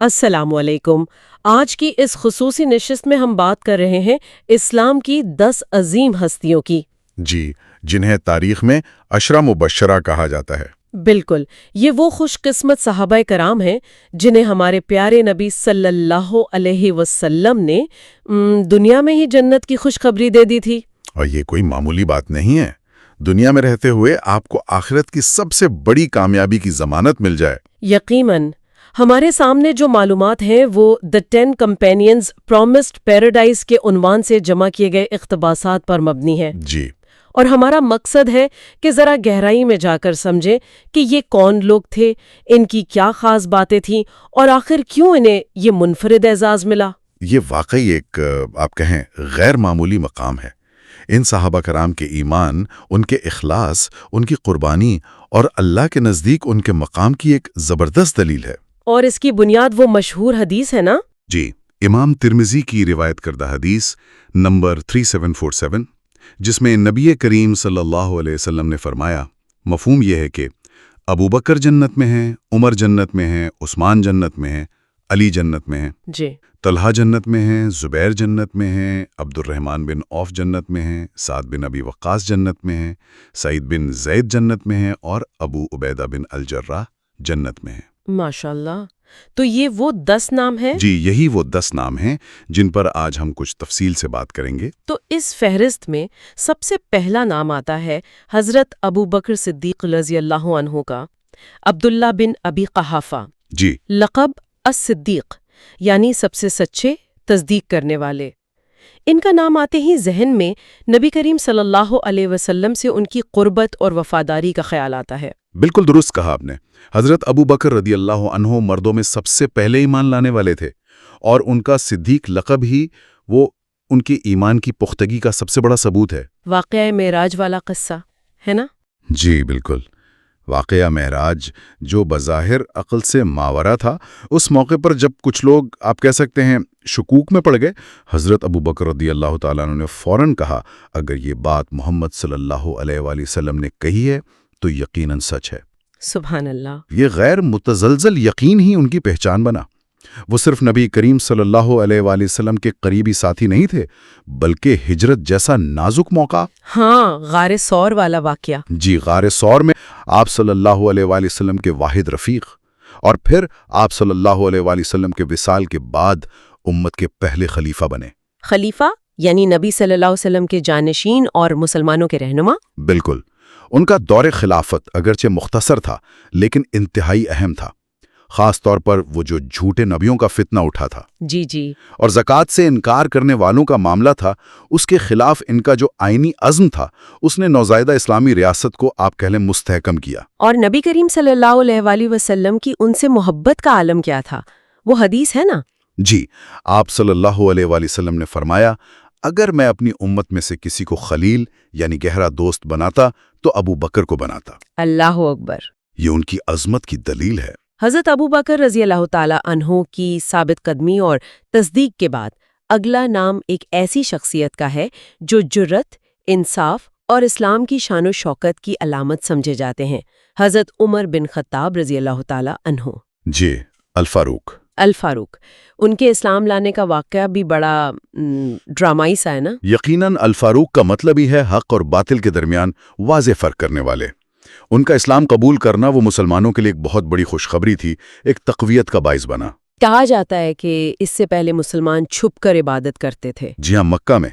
السلام علیکم۔ آج کی اس خصوصی نشست میں ہم بات کر رہے ہیں اسلام کی 10 عظیم ہستیوں کی۔ جی، جنہیں تاریخ میں عشرہ مبشرہ کہا جاتا ہے۔ بالکل، یہ وہ خوش قسمت صحابہ کرام ہیں جنہیں ہمارے پیارے نبی صلی اللہ علیہ وسلم نے دنیا میں ہی جنت کی خوشخبری دے دی تھی۔ اور یہ کوئی معمولی بات نہیں ہے۔ دنیا میں رہتے ہوئے آپ کو آخرت کی سب سے بڑی کامیابی کی ضمانت مل جائے۔ یقیناً ہمارے سامنے جو معلومات ہیں وہ The 10 Companions Promised Paradise کے عنوان سے جمع کیے گئے اقتباسات پر مبنی ہے۔ جی، اور ہمارا مقصد ہے کہ ذرا گہرائی میں جا کر سمجھیں کہ یہ کون لوگ تھے، ان کی کیا خاص باتیں تھیں اور آخر کیوں انہیں یہ منفرد اعزاز ملا۔ یہ واقعی ایک آپ کہیں غیر معمولی مقام ہے۔ ان صحابہ کرام کے ایمان، ان کے اخلاص، ان کی قربانی اور اللہ کے نزدیک ان کے مقام کی ایک زبردست دلیل ہے۔ اور اس کی بنیاد وہ مشہور حدیث ہے نا؟ جی، امام ترمذی کی روایت کردہ حدیث نمبر 3747، جس میں نبی کریم صلی اللہ علیہ وسلم نے فرمایا، مفہوم یہ ہے کہ ابو بکر جنت میں ہیں، عمر جنت میں ہیں، عثمان جنت میں ہیں، علی جنت میں ہیں، جی، طلحہ جنت میں ہیں، زبیر جنت میں ہیں، عبد الرحمن بن عوف جنت میں ہیں، سعد بن ابی وقاص جنت میں ہیں، سعید بن زید جنت میں ہیں اور ابو عبیدہ بن الجراح جنت میں ہیں۔ ماشاءاللہ، تو یہ وہ 10 نام ہیں؟ جی، یہی وہ 10 نام ہیں جن پر آج ہم کچھ تفصیل سے بات کریں گے۔ تو اس فہرست میں سب سے پہلا نام آتا ہے حضرت ابو بکر صدیق رضی اللہ عنہ کا، عبداللہ بن ابی قحافہ، جی، لقب الصدیق، یعنی سب سے سچے، تصدیق کرنے والے۔ ان کا نام آتے ہی ذہن میں نبی کریم صلی اللہ علیہ وسلم سے ان کی قربت اور وفاداری کا خیال آتا ہے۔ بالکل درست کہا آپ نے۔ حضرت ابو بکر رضی اللہ عنہ مردوں میں سب سے پہلے ایمان لانے والے تھے، اور ان کا صدیق لقب ہی وہ ان کے ایمان کی پختگی کا سب سے بڑا ثبوت ہے۔ واقعہ معراج والا قصہ ہے نا؟ جی بالکل، واقعہ معراج جو بظاہر عقل سے ماورا تھا، اس موقع پر جب کچھ لوگ آپ کہہ سکتے ہیں شکوک میں پڑ گئے، حضرت ابو بکر رضی اللہ تعالیٰ عنہ نے فوراً کہا، اگر یہ بات محمد صلی اللہ علیہ وآلہ وسلم نے کہی ہے تو یقیناً سچ ہے۔ سبحان اللہ۔ یہ غیر متزلزل یقین ہی ان کی پہچان بنا۔ وہ صرف نبی کریم صلی اللہ علیہ وآلہ وسلم کے قریبی ساتھی نہیں تھے، بلکہ ہجرت جیسا نازک موقع، ہاں، غار ثور والا واقعہ۔ جی، غار ثور میں آپ صلی اللہ علیہ وآلہ وسلم کے واحد رفیق، اور پھر آپ صلی اللہ علیہ وآلہ وسلم کے وصال کے بعد امت کے پہلے خلیفہ بنے۔ خلیفہ یعنی نبی صلی اللہ علیہ وسلم کے جانشین اور مسلمانوں کے رہنما۔ بالکل، ان کا دور خلافت اگرچہ مختصر تھا لیکن انتہائی اہم تھا، خاص طور پر وہ جو جھوٹے نبیوں کا فتنہ اٹھا تھا جی جی، اور زکوٰۃ سے انکار کرنے والوں کا معاملہ تھا، اس کے خلاف ان کا جو آئینی عزم تھا، اس نے نوزائیدہ اسلامی ریاست کو آپ کہہ لیں مستحکم کیا۔ اور نبی کریم صلی اللہ علیہ وآلہ وسلم کی ان سے محبت کا عالم کیا تھا، وہ حدیث ہے نا؟ جی، آپ صلی اللہ علیہ وآلہ وسلم نے فرمایا، اگر میں اپنی امت میں سے کسی کو خلیل یعنی گہرا دوست بناتا تو ابو بکر کو بناتا۔ اللہ اکبر۔ یہ ان کی عظمت کی دلیل ہے۔ حضرت ابو بکر رضی اللہ تعالی عنہ کی ثابت قدمی اور تصدیق کے بعد اگلا نام ایک ایسی شخصیت کا ہے جو جرت، انصاف اور اسلام کی شان و شوکت کی علامت سمجھے جاتے ہیں، حضرت عمر بن خطاب رضی اللہ تعالی عنہ۔ جی، الفاروق۔ الفاروق، ان کے اسلام لانے کا واقعہ بھی بڑا ڈرامائی سا ہے نا؟ یقیناً الفاروق کا مطلب ہی ہے حق اور باطل کے درمیان واضح فرق کرنے والے۔ ان کا اسلام قبول کرنا وہ مسلمانوں کے لیے ایک بہت بڑی خوشخبری تھی، ایک تقویت کا باعث بنا۔ کہا جاتا ہے کہ اس سے پہلے مسلمان چھپ کر عبادت کرتے تھے۔ جی ہاں، مکہ میں،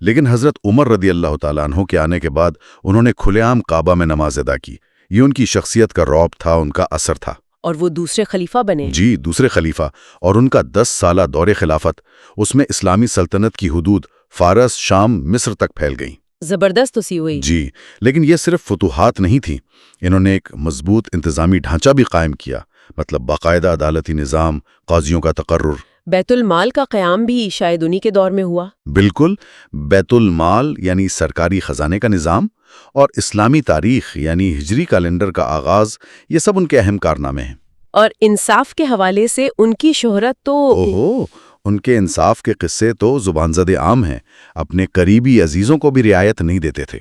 لیکن حضرت عمر رضی اللہ تعالیٰ عنہ کے آنے کے بعد انہوں نے کھلے عام کعبہ میں نماز ادا کی۔ یہ ان کی شخصیت کا رعب تھا، ان کا اثر تھا۔ اور وہ دوسرے خلیفہ بنے۔ جی، دوسرے خلیفہ، اور ان کا 10 سالہ دور خلافت، اس میں اسلامی سلطنت کی حدود فارس، شام، مصر تک پھیل گئیں۔ زبردست اسی ہوئی۔ جی، لیکن یہ صرف فتوحات نہیں تھیں، انہوں نے ایک مضبوط انتظامی ڈھانچہ بھی قائم کیا، مطلب باقاعدہ عدالتی نظام، قاضیوں کا تقرر۔ بیت المال کا قیام بھی شاید انہی کے دور میں ہوا۔ بالکل، بیت المال یعنی سرکاری خزانے کا نظام، اور اسلامی تاریخ یعنی ہجری کیلنڈر کا آغاز، یہ سب ان کے اہم کارنامے ہیں۔ اور انصاف کے حوالے سے ان کی شہرت تو ان کے انصاف کے قصے تو زبان زد عام ہیں، اپنے قریبی عزیزوں کو بھی رعایت نہیں دیتے تھے۔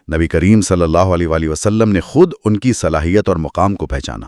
نبی کریم صلی اللہ علیہ وآلہ وسلم نے خود ان کی صلاحیت اور مقام کو پہچانا،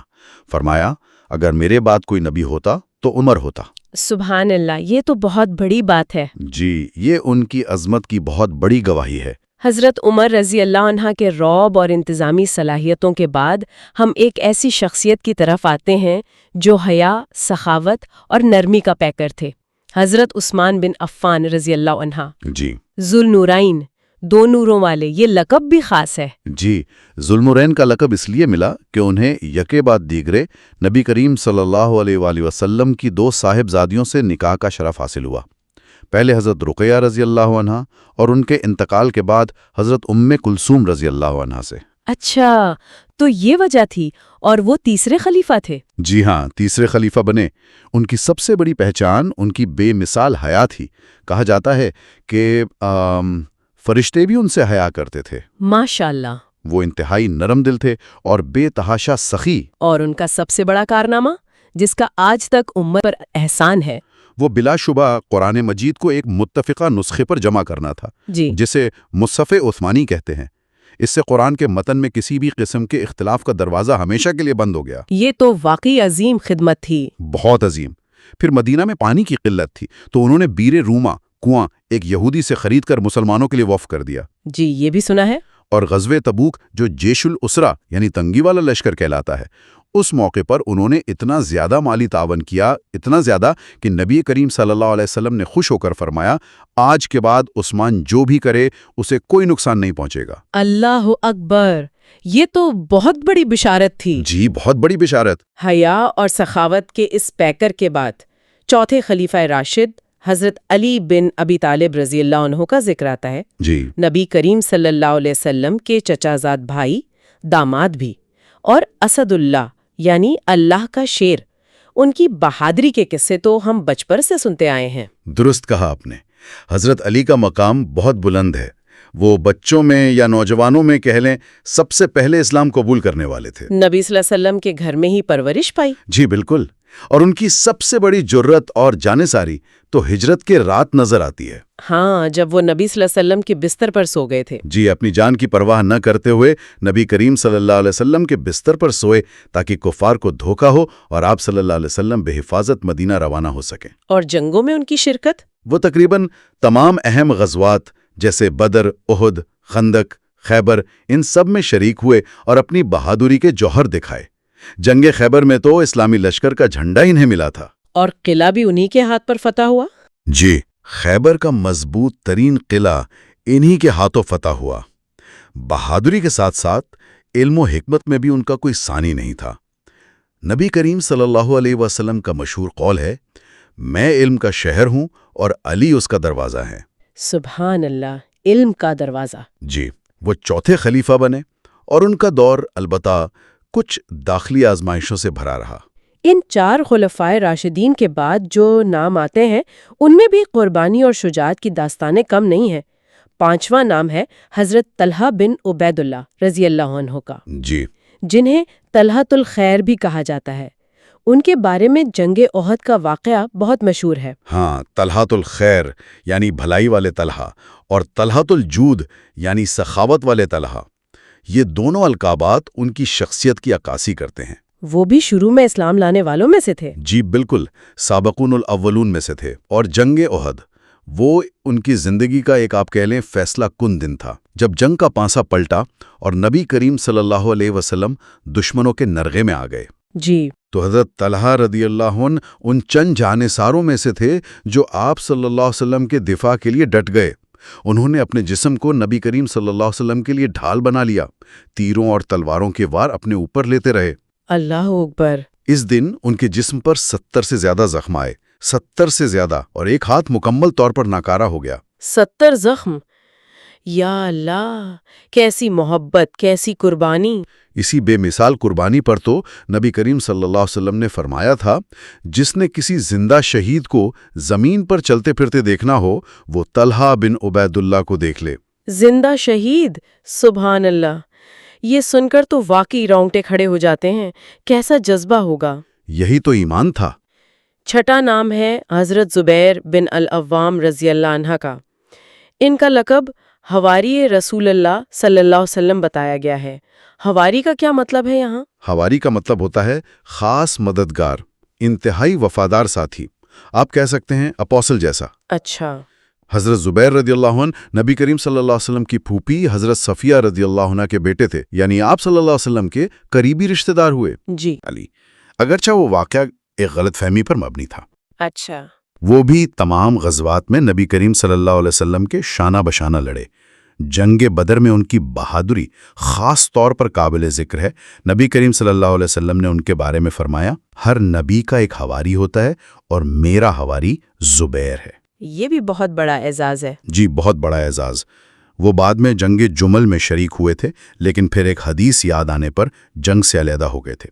فرمایا، اگر میرے بعد کوئی نبی ہوتا تو عمر ہوتا۔ سبحان اللہ، یہ تو بہت بڑی بات ہے۔ جی، یہ ان کی عظمت کی بہت بڑی گواہی ہے۔ حضرت عمر رضی اللہ عنہ کے رعب اور انتظامی صلاحیتوں کے بعد ہم ایک ایسی شخصیت کی طرف آتے ہیں جو حیا، سخاوت اور نرمی کا پیکر تھے۔ حضرت عثمان بن عفان رضی اللہ عنہ، جی ذوالنورین، دو نوروں والے، یہ لقب بھی خاص ہے۔ جی، ذوالنورین کا لقب اس لیے ملا کہ انہیں یکے بعد دیگرے نبی کریم صلی اللہ علیہ وآلہ وسلم کی 2 صاحبزادیوں سے نکاح کا شرف حاصل ہوا۔ پہلے حضرت رقیہ رضی اللہ عنہ اور ان کے انتقال کے بعد حضرت کلثوم رضی اللہ عنہ سے۔ اچھا، تو یہ وجہ تھی، اور وہ تیسرے خلیفہ تھے؟ جی ہاں، تیسرے خلیفہ بنے۔ ان کی سب سے بڑی پہچان ان کی بے مثال حیا تھی۔ کہا جاتا ہے کہ فرشتے بھی ان سے حیا کرتے تھے۔ ماشاءاللہ۔ وہ انتہائی نرم دل تھے اور بے تحاشا سخی۔ اور ان کا سب سے بڑا کارنامہ جس کا آج تک امت پر احسان ہے؟ وہ بلا شبہ قرآن مجید کو ایک متفقہ نسخے پر جمع کرنا تھا، جی، جسے مصحف عثمانی کہتے ہیں۔ اس سے قرآن کے متن میں کسی بھی قسم کے اختلاف کا دروازہ ہمیشہ کے لیے بند ہو گیا۔ یہ تو واقعی عظیم خدمت تھی۔ بہت عظیم۔ پھر مدینہ میں پانی کی قلت تھی تو انہوں نے بیر روما کنواں ایک یہودی سے خرید کر مسلمانوں کے لیے وقف کر دیا۔ جی، یہ بھی سنا ہے۔ اور غزوہ تبوک جو جیش الاسرہ یعنی تنگی والا لشکر کہلاتا ہے، اس موقع پر انہوں نے اتنا زیادہ مالی تعاون کیا، اتنا زیادہ کہ نبی کریم صلی اللہ علیہ وسلم نے خوش ہو کر فرمایا، آج کے بعد عثمان جو بھی کرے اسے کوئی نقصان نہیں پہنچے گا۔ اللہ اکبر، یہ تو بہت بڑی بشارت تھی۔ جی، بہت بڑی بشارت۔ حیا اور سخاوت کے اس پیکر کے بعد چوتھے خلیفہ راشد حضرت علی بن ابی طالب رضی اللہ عنہ کا ذکر آتا ہے۔ جی، نبی کریم صلی اللہ علیہ وسلم کے چچا زاد بھائی، داماد بھی، اور اسد اللہ یعنی اللہ کا شیر۔ ان کی بہادری کے قصے تو ہم بچپن سے سنتے آئے ہیں۔ درست کہا آپ نے۔ حضرت علی کا مقام بہت بلند ہے۔ وہ بچوں میں یا نوجوانوں میں کہہ لیں سب سے پہلے اسلام قبول کرنے والے تھے۔ نبی صلی اللہ علیہ وسلم کے گھر میں ہی پرورش پائی۔ جی بالکل، اور ان کی سب سے بڑی جرت اور جانساری تو ہجرت کے رات نظر آتی ہے۔ ہاں، جب وہ نبی صلی اللہ علیہ وسلم کے بستر پر سو گئے تھے۔ جی، اپنی جان کی پرواہ نہ کرتے ہوئے نبی کریم صلی اللہ علیہ وسلم کے بستر پر سوئے تاکہ کفار کو دھوکہ ہو اور آپ صلی اللہ علیہ وسلم بے حفاظت مدینہ روانہ ہو سکیں۔ اور جنگوں میں ان کی شرکت؟ وہ تقریباً تمام اہم غزوات جیسے بدر، احد، خندق، خیبر، ان سب میں شریک ہوئے اور اپنی بہادری کے جوہر دکھائے۔ جنگ خیبر میں تو اسلامی لشکر کا جھنڈا انہیں ملا تھا۔ اور قلعہ بھی انہی کے ہاتھ پر فتح ہوا؟ جی، خیبر کا مضبوط ترین قلعہ انہی کے ہاتھوں فتح ہوا۔ بہادری کے ساتھ ساتھ علم و حکمت میں بھی ان کا کوئی ثانی نہیں تھا۔ نبی کریم صلی اللہ علیہ وسلم کا مشہور قول ہے، میں علم کا شہر ہوں اور علی اس کا دروازہ ہے۔ سبحان اللہ، علم کا دروازہ۔ جی، وہ چوتھے خلیفہ بنے اور ان کا دور البتہ کچھ داخلی آزمائشوں سے بھرا رہا۔ ان 4 خلفائے راشدین کے بعد جو نام آتے ہیں ان میں بھی قربانی اور شجاعت کی داستانیں کم نہیں ہیں۔ 5واں نام ہے حضرت طلحہ بن عبید اللہ رضی اللہ عنہ کا، جی، جنہیں طلحۃ الخیر بھی کہا جاتا ہے۔ ان کے بارے میں جنگ احد کا واقعہ بہت مشہور ہے۔ ہاں، طلحۃ الخیر یعنی بھلائی والے طلحہ اور طلحۃ الجود یعنی سخاوت والے طلحہ، یہ دونوں القابات ان کی شخصیت کی عکاسی کرتے ہیں۔ وہ بھی شروع میں اسلام لانے والوں میں سے تھے۔ جی بالکل، سابقون الاولون میں سے تھے۔ اور جنگ احد وہ ان کی زندگی کا ایک آپ کہہ لیں فیصلہ کن دن تھا، جب جنگ کا پانسا پلٹا اور نبی کریم صلی اللہ علیہ وسلم دشمنوں کے نرغے میں آ گئے۔ جی، تو حضرت طلحہ رضی اللہ عنہ ان چند جانثاروں میں سے تھے جو آپ صلی اللہ علیہ وسلم کے دفاع کے لیے ڈٹ گئے۔ انہوں نے اپنے جسم کو نبی کریم صلی اللہ علیہ وسلم کے لیے ڈھال بنا لیا، تیروں اور تلواروں کے وار اپنے اوپر لیتے رہے۔ اللہ اکبر۔ اس دن ان کے جسم پر 70 سے زیادہ زخم آئے، 70 سے زیادہ، اور ایک ہاتھ مکمل طور پر ناکارہ ہو گیا۔ 70 زخم! یا اللہ، کیسی محبت، کیسی قربانی! اسی بے مثال قربانی پر تو نبی کریم صلی اللہ علیہ وسلم نے فرمایا تھا، جس نے کسی زندہ شہید کو زمین پر چلتے پھرتے دیکھنا ہو وہ طلحہ بن عبید اللہ کو دیکھ لے۔ زندہ شہید! سبحان اللہ! یہ سن کر تو واقعی رونگٹے کھڑے ہو جاتے ہیں۔ کیسا جذبہ ہوگا! یہی تو ایمان تھا۔ چھٹا نام ہے حضرت زبیر بن العوام رضی اللہ عنہ کا۔ ان کا لقب حواری رسول اللہ صلی اللہ علیہ وسلم بتایا گیا ہے۔ حواری کا کیا مطلب ہے یہاں؟ حواری کا مطلب ہوتا ہے خاص مددگار۔ انتہائی وفادار ساتھی، آپ کہہ سکتے ہیں اپوسل جیسا۔ اچھا۔ حضرت زبیر رضی اللہ عنہ نبی کریم صلی اللہ علیہ وسلم کی پھوپھی حضرت صفیہ رضی اللہ عنہ کے بیٹے تھے، یعنی آپ صلی اللہ علیہ وسلم کے قریبی رشتہ دار ہوئے۔ جی۔ علی، اگرچہ وہ واقعہ ایک غلط فہمی پر مبنی تھا، اچھا۔ وہ بھی تمام غزوات میں نبی کریم صلی اللہ علیہ وسلم کے شانہ بشانہ لڑے۔ جنگ بدر میں ان کی بہادری خاص طور پر قابل ذکر ہے۔ نبی کریم صلی اللہ علیہ وسلم نے ان کے بارے میں فرمایا، ہر نبی کا ایک حواری ہوتا ہے اور میرا حواری زبیر ہے۔ یہ بھی بہت بڑا اعزاز ہے۔ جی، بہت بڑا اعزاز۔ وہ بعد میں جنگ جمل میں شریک ہوئے تھے، لیکن پھر ایک حدیث یاد آنے پر جنگ سے علیحدہ ہو گئے تھے،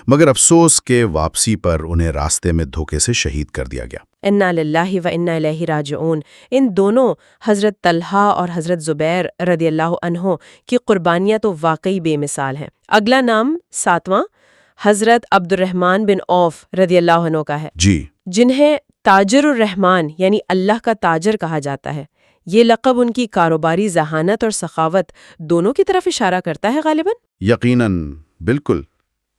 مگر افسوس کہ واپسی پر انہیں راستے میں دھوکے سے شہید کر دیا گیا۔ انا للہ و انا الیہ راجعون۔ ان دونوں حضرت طلحہ اور حضرت زبیر رضی اللہ عنہ کی قربانیاں تو واقعی بے مثال ہیں۔ اگلا نام 7واں حضرت عبد الرحمن بن عوف رضی اللہ عنہ کا ہے، جی، جنہیں تاجر الرحمن یعنی اللہ کا تاجر کہا جاتا ہے۔ یہ لقب ان کی کاروباری ذہانت اور سخاوت دونوں کی طرف اشارہ کرتا ہے غالباً۔ یقیناً، بالکل۔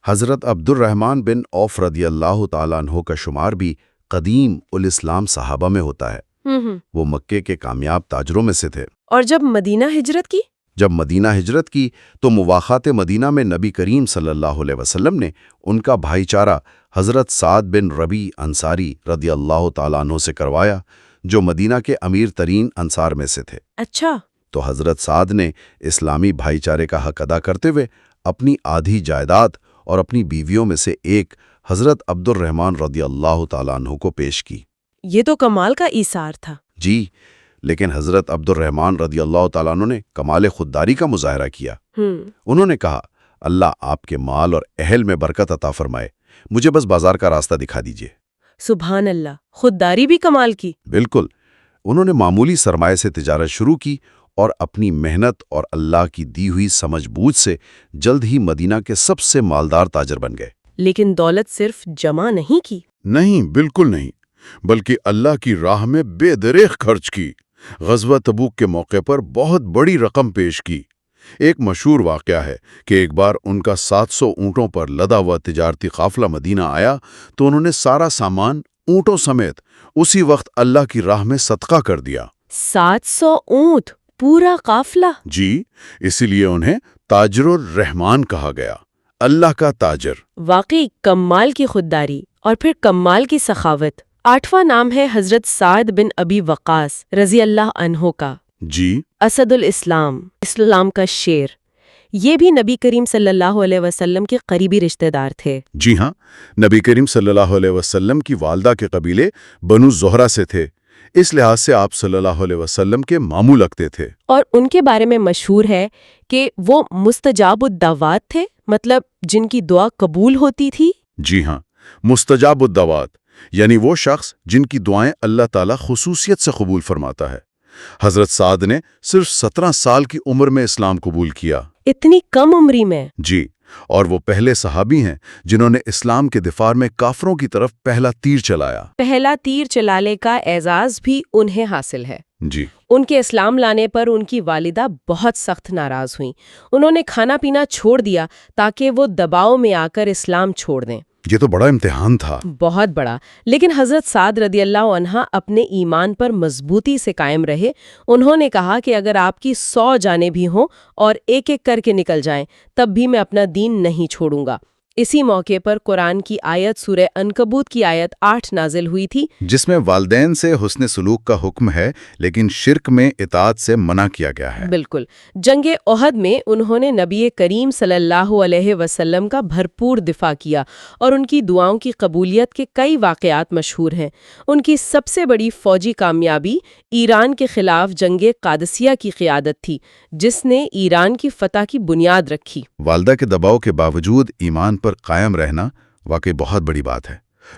حضرت عبد الرحمن بن عوف رضی اللہ تعالیٰ عنہ کا شمار بھی قدیم الاسلام صحابہ میں ہوتا ہے۔ وہ مکے کے کامیاب تاجروں میں سے تھے۔ اور جب مدینہ ہجرت کی؟ جب مدینہ ہجرت کی تو مواخات مدینہ میں نبی کریم صلی اللہ علیہ وسلم نے ان کا بھائی چارہ حضرت سعد بن ربیع انصاری رضی اللہ تعالیٰ عنہ سے کروایا، جو مدینہ کے امیر ترین انصار میں سے تھے۔ اچھا۔ تو حضرت سعد نے اسلامی بھائی چارے کا حق ادا کرتے ہوئے اپنی آدھی جائیداد اور اپنی بیویوں میں سے ایک حضرت عبد الرحمن رضی اللہ تعالیٰ عنہ کو پیش کی۔ یہ تو کمال کا ایثار تھا۔ جی، لیکن حضرت عبد الرحمن رضی اللہ تعالیٰ عنہ نے کمال خودداری کا مظاہرہ کیا۔ انہوں نے کہا، اللہ آپ کے مال اور اہل میں برکت عطا فرمائے، مجھے بس بازار کا راستہ دکھا دیجیے۔ سبحان اللہ، خودداری بھی کمال کی۔ بالکل۔ انہوں نے معمولی سرمایہ سے تجارت شروع کی اور اپنی محنت اور اللہ کی دی ہوئی سمجھ بوجھ سے جلد ہی مدینہ کے سب سے مالدار تاجر بن گئے۔ لیکن دولت صرف جمع نہیں کی۔ نہیں، بالکل نہیں، بلکہ اللہ کی راہ میں بے دریغ خرچ کی۔ غزوہ تبوک کے موقع پر بہت بڑی رقم پیش کی۔ ایک مشہور واقعہ ہے کہ ایک بار ان کا 700 اونٹوں پر لدا ہوا تجارتی قافلہ مدینہ آیا تو انہوں نے سارا سامان اونٹوں سمیت اسی وقت اللہ کی راہ میں صدقہ کر دیا۔ 700 اونٹ، پورا قافلہ؟ جی، اسی لیے انہیں تاجر الرحمان کہا گیا، اللہ کا تاجر۔ واقعی کمال کی خودداری اور پھر کمال کی سخاوت۔ 8واں نام ہے حضرت سعد بن ابی وقاص رضی اللہ عنہ کا۔ جی، اسد الاسلام، اسلام کا شیر۔ یہ بھی نبی کریم صلی اللہ علیہ وسلم کے قریبی رشتہ دار تھے۔ جی ہاں، نبی کریم صلی اللہ علیہ وسلم کی والدہ کے قبیلے بنو زہرہ سے تھے، اس لحاظ سے آپ صلی اللہ علیہ وسلم کے ماموں لگتے تھے۔ اور ان کے بارے میں مشہور ہے کہ وہ مستجاب الدعوات تھے، مطلب جن کی دعا قبول ہوتی تھی۔ جی ہاں، مستجاب الدعوات یعنی وہ شخص جن کی دعائیں اللہ تعالیٰ خصوصیت سے قبول فرماتا ہے۔ حضرت سعد نے صرف 17 سال کی عمر میں اسلام قبول کیا۔ اتنی کم عمری میں؟ جی، اور وہ پہلے صحابی ہیں جنہوں نے اسلام کے دفاع میں کافروں کی طرف پہلا تیر چلایا۔ پہلا تیر چلانے کا اعزاز بھی انہیں حاصل ہے۔ جی، ان کے اسلام لانے پر ان کی والدہ بہت سخت ناراض ہوئیں۔ انہوں نے کھانا پینا چھوڑ دیا تاکہ وہ دباؤ میں آ کر اسلام چھوڑ دیں۔ یہ تو بڑا امتحان تھا۔ بہت بڑا، لیکن حضرت سعد رضی اللہ عنہ اپنے ایمان پر مضبوطی سے قائم رہے۔ انہوں نے کہا کہ اگر آپ کی 100 جانیں بھی ہوں اور ایک ایک کر کے نکل جائیں تب بھی میں اپنا دین نہیں چھوڑوں گا۔ اسی موقع پر قرآن کی آیت سورہ عنکبوت کی آیت 8 نازل ہوئی تھی، جس میں والدین سے حسن سلوک کا حکم ہے لیکن شرک میں اطاعت سے منع کیا گیا ہے۔ بالکل۔ جنگ احد میں انہوں نے نبی کریم صلی اللہ علیہ وسلم کا بھرپور دفاع کیا اور ان کی دعاؤں کی قبولیت کے کئی واقعات مشہور ہیں۔ ان کی سب سے بڑی فوجی کامیابی ایران کے خلاف جنگ قادسیہ کی قیادت تھی، جس نے ایران کی فتح کی بنیاد رکھی۔ والدہ کے دباؤ کے باوجود ایمان پر قائم رہنا واقعی بہت بڑی بات ہے۔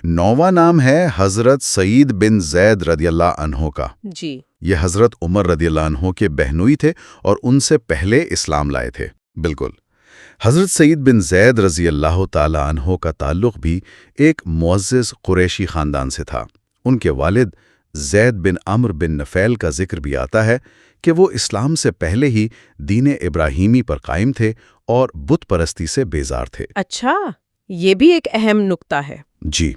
9واں نام ہے حضرت سعید بن زید رضی اللہ عنہ کا۔ جی، یہ حضرت عمر رضی اللہ عنہ کے بہنوئی تھے اور ان سے پہلے اسلام لائے تھے۔ بالکل، حضرت سعید بن زید رضی اللہ تعالی عنہ کا تعلق بھی ایک معزز قریشی خاندان سے تھا۔ ان کے والد زید بن عمرو بن نفیل کا ذکر بھی آتا ہے کہ وہ اسلام سے پہلے ہی دین ابراہیمی پر قائم تھے اور بت پرستی سے بیزار تھے۔ اچھا، یہ بھی ایک اہم نکتہ ہے۔ جی،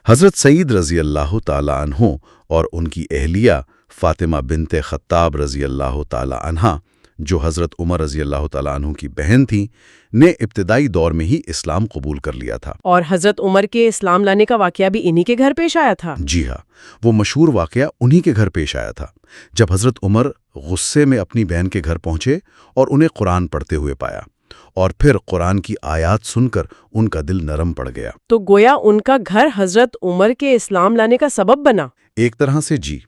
حضرت سعید رضی اللہ تعالیٰ عنہ اور ان کی اہلیہ فاطمہ بنت خطاب رضی اللہ تعالیٰ عنہ، جو حضرت عمر رضی اللہ تعالیٰ عنہ کی بہن تھیں، نے ابتدائی دور میں ہی اسلام قبول کر لیا تھا۔ اور حضرت عمر کے اسلام لانے کا واقعہ بھی انہی کے گھر پیش آیا تھا؟ جی ہاں، وہ مشہور واقعہ انہی کے گھر پیش آیا تھا، جب حضرت عمر غصے میں اپنی بہن کے گھر پہنچے اور انہیں قرآن پڑھتے ہوئے پایا، اور پھر قرآن کی آیات سن کر ان کا دل نرم پڑ گیا۔ تو گویا ان کا گھر حضرت عمر کے اسلام لانے کا سبب بنا؟ ایک طرح سے جی۔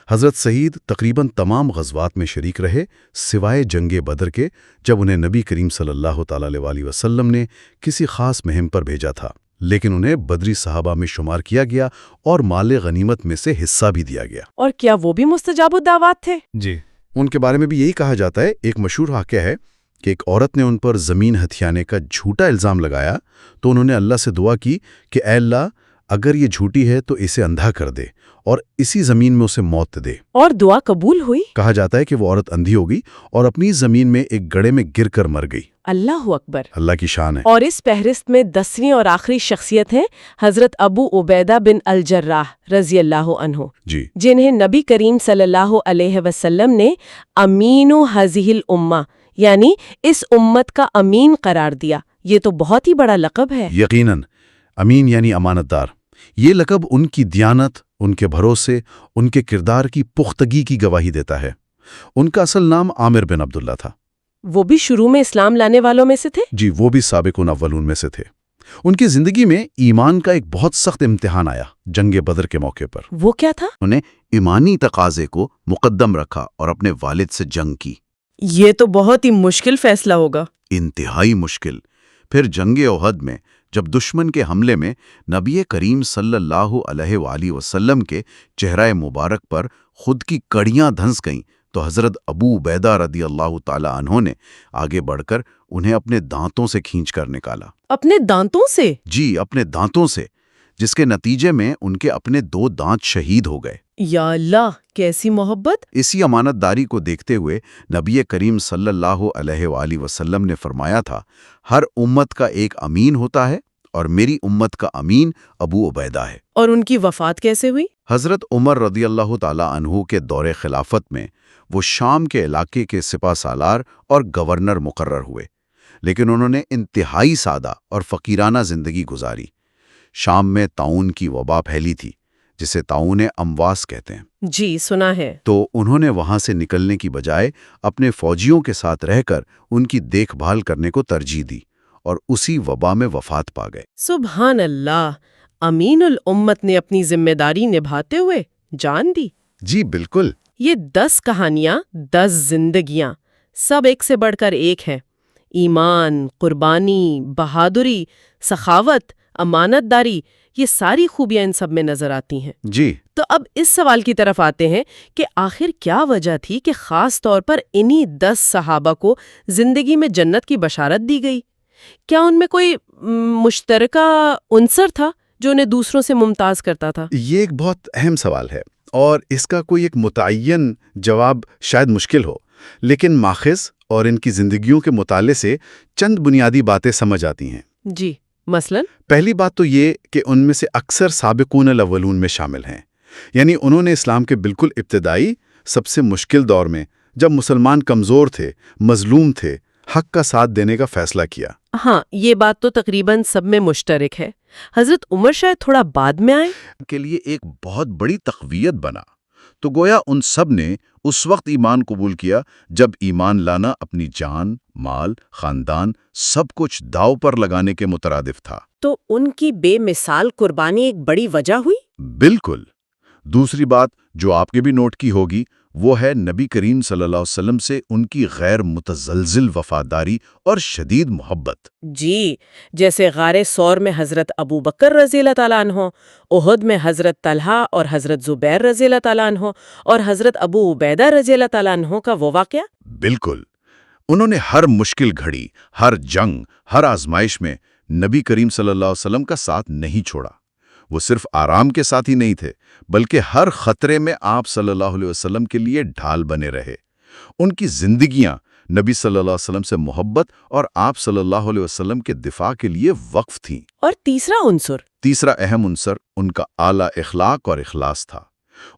حضرت سعید تقریباً تمام غزوات میں شریک رہے سوائے جنگ بدر کے، جب انہیں نبی کریم صلی اللہ تعالیٰ علیہ وسلم نے کسی خاص مہم پر بھیجا تھا، لیکن انہیں بدری صحابہ میں شمار کیا گیا اور مال غنیمت میں سے حصہ بھی دیا گیا۔ اور کیا وہ بھی مستجاب الدعوات تھے؟ جی، ان کے بارے میں بھی یہی کہا جاتا ہے۔ ایک مشہور واقعہ ہے کہ ایک عورت نے ان پر زمین ہتھیانے کا جھوٹا الزام لگایا، تو انہوں نے اللہ سے دعا کی کہ اے اللہ، اگر یہ جھوٹی ہے تو اسے اندھا کر دے اور اسی زمین میں اسے موت دے۔ اور دعا قبول ہوئی؟ کہا جاتا ہے کہ وہ عورت اندھی ہو گئی اور اپنی زمین میں ایک گڑھے میں گر کر مر گئی۔ اللہ اکبر! اللہ کی شان ہے۔ اور اس فہرست میں 10ویں اور آخری شخصیت ہیں حضرت ابو عبیدہ بن الجراح رضی اللہ عنہ، جی، جنہیں نبی کریم صلی اللہ علیہ وسلم نے امین ھذہ الامہ، یعنی اس امت کا امین قرار دیا۔ یہ تو بہت ہی بڑا لقب ہے۔ یقیناً، امین یعنی امانت دار۔ یہ لقب ان کی دیانت، ان کے بھروسے، ان کے کردار کی پختگی کی گواہی دیتا ہے۔ ان کا اصل نام عامر بن عبداللہ تھا۔ وہ بھی شروع میں اسلام لانے والوں میں سے تھے؟ جی، وہ بھی سابقون اولون میں سے تھے۔ ان کی زندگی میں ایمان کا ایک بہت سخت امتحان آیا جنگ بدر کے موقع پر۔ وہ کیا تھا؟ انہیں ایمانی تقاضے کو مقدم رکھا اور اپنے والد سے جنگ کی۔ یہ تو بہت ہی مشکل فیصلہ ہوگا۔ انتہائی مشکل۔ پھر جنگ احد میں جب دشمن کے حملے میں نبی کریم صلی اللہ علیہ وآلہ وسلم کے چہرہ مبارک پر خود کی کڑیاں دھنس گئیں، تو حضرت ابو عبیدہ رضی اللہ تعالی عنہ نے آگے بڑھ کر انہیں اپنے دانتوں سے کھینچ کر نکالا۔ اپنے دانتوں سے؟ جی، اپنے دانتوں سے، جس کے نتیجے میں ان کے اپنے 2 دانت شہید ہو گئے۔ یا اللہ، کیسی محبت! اسی امانت داری کو دیکھتے ہوئے نبی کریم صلی اللہ علیہ وآلہ وسلم نے فرمایا تھا، ہر امت کا ایک امین ہوتا ہے اور میری امت کا امین ابو عبیدہ ہے۔ اور ان کی وفات کیسے ہوئی؟ حضرت عمر رضی اللہ تعالیٰ عنہ کے دور خلافت میں وہ شام کے علاقے کے سپہ سالار اور گورنر مقرر ہوئے، لیکن انہوں نے انتہائی سادہ اور فقیرانہ زندگی گزاری۔ شام میں طاعون کی وبا پھیلی تھی، جسے طاعون امواس کہتے ہیں۔ جی، سنا ہے۔ تو انہوں نے وہاں سے نکلنے کی بجائے اپنے فوجیوں کے ساتھ رہ کر ان کی دیکھ بھال کرنے کو ترجیح دی اور اسی وبا میں وفات پا گئے۔ سبحان اللہ! امین الامت نے اپنی ذمہ داری نبھاتے ہوئے جان دی۔ جی بالکل۔ یہ 10 کہانیاں، 10 زندگیاں، سب ایک سے بڑھ کر ایک ہیں۔ ایمان، قربانی، بہادری، سخاوت، امانت داری، یہ ساری خوبیاں ان سب میں نظر آتی ہیں۔ جی، تو اب اس سوال کی طرف آتے ہیں کہ آخر کیا وجہ تھی کہ خاص طور پر انہی 10 صحابہ کو زندگی میں جنت کی بشارت دی گئی؟ کیا ان میں کوئی مشترکہ عنصر تھا جو انہیں دوسروں سے ممتاز کرتا تھا؟ یہ ایک بہت اہم سوال ہے اور اس کا کوئی ایک متعین جواب شاید مشکل ہو، لیکن ماخذ اور ان کی زندگیوں کے مطالعے سے چند بنیادی باتیں سمجھ آتی ہیں۔ جی، مثلاً؟ پہلی بات تو یہ کہ ان میں سے اکثر سابقون الاولون میں شامل ہیں، یعنی انہوں نے اسلام کے بالکل ابتدائی سب سے مشکل دور میں، جب مسلمان کمزور تھے، مظلوم تھے، حق کا ساتھ دینے کا فیصلہ کیا۔ ہاں، یہ بات تو تقریباً سب میں مشترک ہے۔ حضرت عمر شاید تھوڑا بعد میں آئے، کے لیے ایک بہت بڑی تقویت بنا۔ تو گویا ان سب نے اس وقت ایمان قبول کیا جب ایمان لانا اپنی جان، مال، خاندان، سب کچھ داؤ پر لگانے کے مترادف تھا۔ تو ان کی بے مثال قربانی ایک بڑی وجہ ہوئی؟ بالکل۔ دوسری بات جو آپ کے بھی نوٹ کی ہوگی وہ ہے نبی کریم صلی اللہ علیہ وسلم سے ان کی غیر متزلزل وفاداری اور شدید محبت۔ جی، جیسے غار ثور میں حضرت ابو بکر رضی اللہ تعالیٰ عنہ، احد میں حضرت طلحہ اور حضرت زبیر رضی اللہ تعالیٰ عنہ، اور حضرت ابو عبیدہ رضی اللہ تعالیٰ عنہ کا وہ واقعہ۔ بالکل۔ انہوں نے ہر مشکل گھڑی، ہر جنگ، ہر آزمائش میں نبی کریم صلی اللہ علیہ وسلم کا ساتھ نہیں چھوڑا۔ وہ صرف آرام کے ساتھ ہی نہیں تھے، بلکہ ہر خطرے میں آپ صلی اللہ علیہ وسلم کے لیے ڈھال بنے رہے۔ ان کی زندگیاں نبی صلی اللہ علیہ وسلم سے محبت اور آپ صلی اللہ علیہ وسلم کے دفاع کے لیے وقف تھیں۔ اور تیسرا عنصر؟ تیسرا اہم عنصر ان کا اعلیٰ اخلاق اور اخلاص تھا۔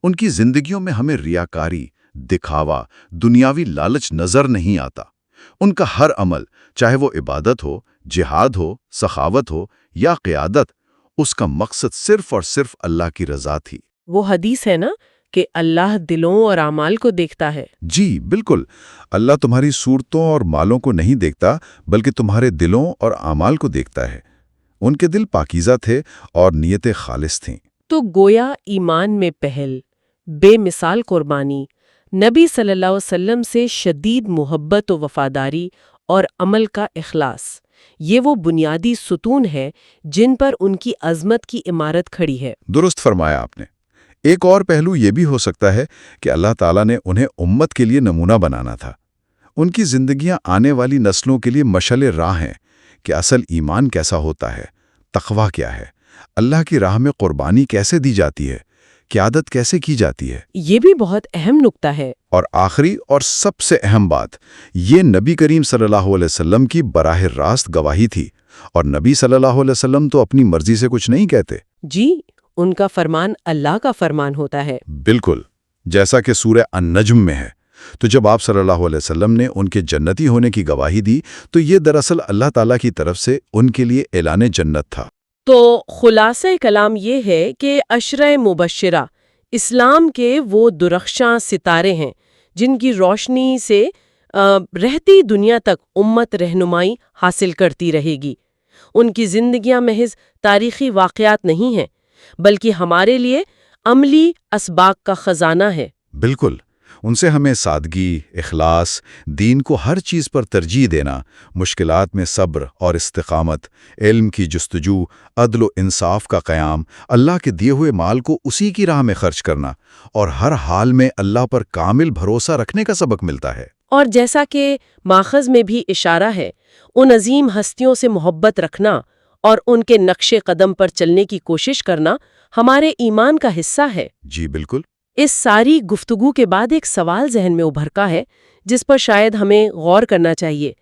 ان کی زندگیوں میں ہمیں ریاکاری، دکھاوا، دنیاوی لالچ نظر نہیں آتا۔ ان کا ہر عمل، چاہے وہ عبادت ہو، جہاد ہو، سخاوت ہو یا قیادت، اس کا مقصد صرف اور صرف اللہ کی رضا تھی۔ وہ حدیث ہے نا کہ اللہ دلوں اور اعمال کو دیکھتا ہے۔ جی بالکل، اللہ تمہاری صورتوں اور مالوں کو نہیں دیکھتا بلکہ تمہارے دلوں اور اعمال کو دیکھتا ہے۔ ان کے دل پاکیزہ تھے اور نیتیں خالص تھیں۔ تو گویا ایمان میں پہل، بے مثال قربانی، نبی صلی اللہ علیہ وسلم سے شدید محبت و وفاداری اور عمل کا اخلاص، یہ وہ بنیادی ستون ہے جن پر ان کی عظمت کی عمارت کھڑی ہے۔ درست فرمایا آپ نے۔ ایک اور پہلو یہ بھی ہو سکتا ہے کہ اللہ تعالیٰ نے انہیں امت کے لیے نمونہ بنانا تھا۔ ان کی زندگیاں آنے والی نسلوں کے لیے مشعل راہ ہیں کہ اصل ایمان کیسا ہوتا ہے، تقویٰ کیا ہے، اللہ کی راہ میں قربانی کیسے دی جاتی ہے، قیادت کیسے کی جاتی ہے۔ یہ بھی بہت اہم نکتہ ہے۔ اور آخری اور سب سے اہم بات، یہ نبی کریم صلی اللہ علیہ وسلم کی براہ راست گواہی تھی، اور نبی صلی اللہ علیہ وسلم تو اپنی مرضی سے کچھ نہیں کہتے۔ جی، ان کا فرمان اللہ کا فرمان ہوتا ہے۔ بالکل، جیسا کہ سورہ النجم میں ہے۔ تو جب آپ صلی اللہ علیہ وسلم نے ان کے جنتی ہونے کی گواہی دی تو یہ دراصل اللہ تعالیٰ کی طرف سے ان کے لیے اعلان جنت تھا۔ تو خلاصہ کلام یہ ہے کہ عشرہ مبشرہ اسلام کے وہ درخشاں ستارے ہیں جن کی روشنی سے رہتی دنیا تک امت رہنمائی حاصل کرتی رہے گی۔ ان کی زندگیاں محض تاریخی واقعات نہیں ہیں بلکہ ہمارے لیے عملی اسباق کا خزانہ ہے۔ بالکل، ان سے ہمیں سادگی، اخلاص، دین کو ہر چیز پر ترجیح دینا، مشکلات میں صبر اور استقامت، علم کی جستجو، عدل و انصاف کا قیام، اللہ کے دیے ہوئے مال کو اسی کی راہ میں خرچ کرنا اور ہر حال میں اللہ پر کامل بھروسہ رکھنے کا سبق ملتا ہے۔ اور جیسا کہ ماخذ میں بھی اشارہ ہے، ان عظیم ہستیوں سے محبت رکھنا اور ان کے نقش قدم پر چلنے کی کوشش کرنا ہمارے ایمان کا حصہ ہے۔ جی بالکل۔ اس ساری گفتگو کے بعد ایک سوال ذہن میں ابھرتا ہے جس پر شاید ہمیں غور کرنا چاہیے۔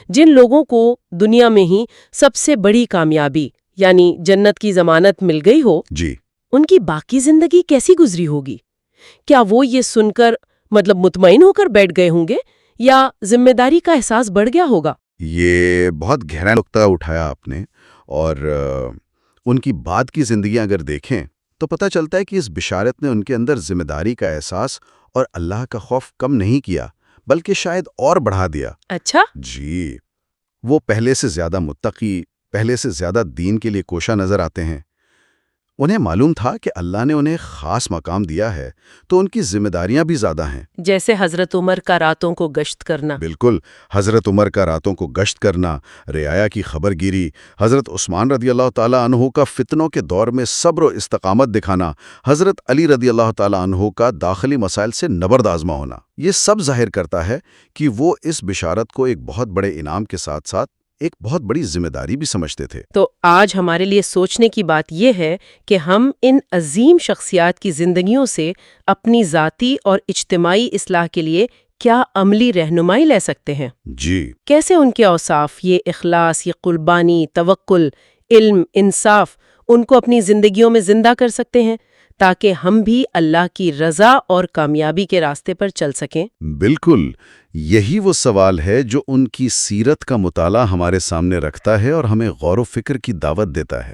جن لوگوں کو دنیا میں ہی سب سے بڑی کامیابی یعنی جنت کی ضمانت مل گئی ہو، جی، ان کی باقی زندگی کیسی گزری ہوگی؟ کیا وہ یہ سن کر مطمئن ہو کر بیٹھ گئے ہوں گے یا ذمہ داری کا احساس بڑھ گیا ہوگا؟ یہ بہت گہرا نقطہ اٹھایا آپ نے، اور ان کی بعد کی زندگیاں اگر دیکھیں تو پتہ چلتا ہے کہ اس بشارت نے ان کے اندر ذمہ داری کا احساس اور اللہ کا خوف کم نہیں کیا بلکہ شاید اور بڑھا دیا۔ اچھا؟ جی، وہ پہلے سے زیادہ متقی، پہلے سے زیادہ دین کے لیے کوشاں نظر آتے ہیں۔ انہیں معلوم تھا کہ اللہ نے انہیں خاص مقام دیا ہے تو ان کی ذمہ داریاں بھی زیادہ ہیں۔ جیسے حضرت عمر کا راتوں کو گشت کرنا۔ بالکل، حضرت عمر کا راتوں کو گشت کرنا، رعایا کی خبر گیری، حضرت عثمان رضی اللہ تعالیٰ عنہ کا فتنوں کے دور میں صبر و استقامت دکھانا، حضرت علی رضی اللہ تعالیٰ عنہ کا داخلی مسائل سے نبرد آزما ہونا، یہ سب ظاہر کرتا ہے کہ وہ اس بشارت کو ایک بہت بڑے انعام کے ساتھ ساتھ ایک بہت بڑی ذمہ داری بھی سمجھتے تھے۔ تو آج ہمارے لیے سوچنے کی بات یہ ہے کہ ہم ان عظیم شخصیات کی زندگیوں سے اپنی ذاتی اور اجتماعی اصلاح کے لیے کیا عملی رہنمائی لے سکتے ہیں؟ جی، کیسے ان کے اوصاف، یہ اخلاص، یہ قربانی، توکل، علم، انصاف، ان کو اپنی زندگیوں میں زندہ کر سکتے ہیں تاکہ ہم بھی اللہ کی رضا اور کامیابی کے راستے پر چل سکیں؟ بالکل، یہی وہ سوال ہے جو ان کی سیرت کا مطالعہ ہمارے سامنے رکھتا ہے اور ہمیں غور و فکر کی دعوت دیتا ہے۔